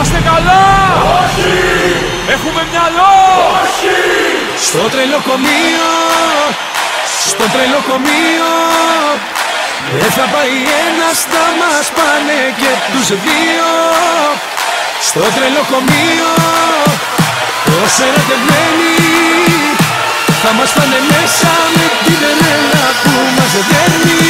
Είμαστε καλά! Όχι! Έχουμε μυαλό! Όχι! Στο τρελοκομείο, στο τρελοκομείο δεν θα πάει ένας, θα μας πάνε και τους δύο. Στο τρελοκομείο, ως ερωτευμένοι θα μας πάνε μέσα με την τρέλα που μας δέρνει.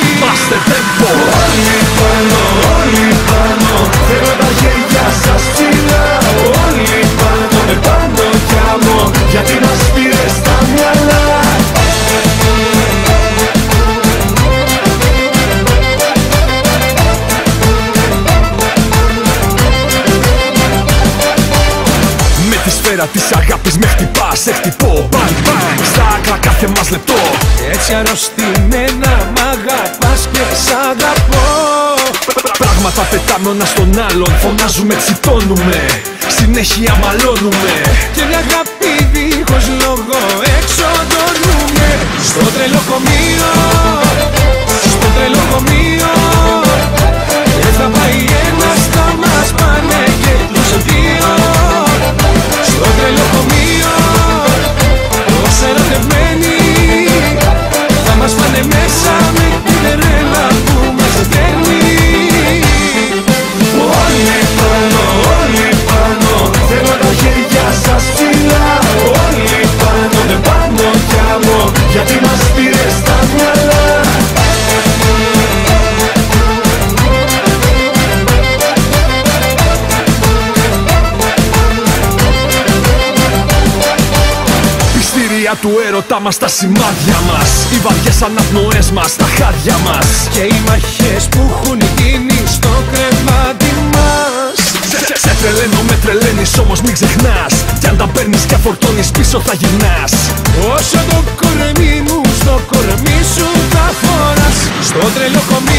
Είμαστε τέμπο! Όλοι πάνω, όλοι πάνω, θέλω τα χέρια σας ψηλά. Όλοι πάνω, με πάνω κι άμμο, γιατί μας πήρες τα μυαλά. Με τη σφαίρα της αγάπης με χτυπάς, σε χτυπώ. Bang bang, στα άκρα κάθε μας λεπτό. Έτσι αρρωστημένα μ' αγαπάς και σ' αγαπώ. Πράγματα πετάμε ο ένας στον άλλον, φωνάζουμε, τσιτώνουμε, συνέχεια μαλώνουμε. Και μια αγάπη δίχως λόγο εξοντώνουμε. Στο τρελοκομείο, στο τρελοκομείο δεν θα πάει ένας, θα μας πάνε και τους δύο. Στο τρελοκομείο, ως ερωτευμένοι θα μας πάνε μέσα με την τρέλα που μας δέρνει. Όλοι πάνω, όλοι πάνω, θέλω τα χέρια σας ψηλά. Όλοι πάνω, με πάνω κι άμμο, γιατί μας πήρες τα μυαλά. Του έρωτα μας, τα σημάδια μας, οι βαριές αναπνοές μας, τα χάδια μας και οι μαχές που έχουν γίνει στο κρεβάτι μας. Σε τρελαίνω, με τρελαίνεις, όμως μην ξεχνάς, κι αν τα παίρνεις και φορτώνεις πίσω θα γυρνάς. Όσο το κορμί μου στο κορμί σου θα φοράς. Στο τρελοκομείο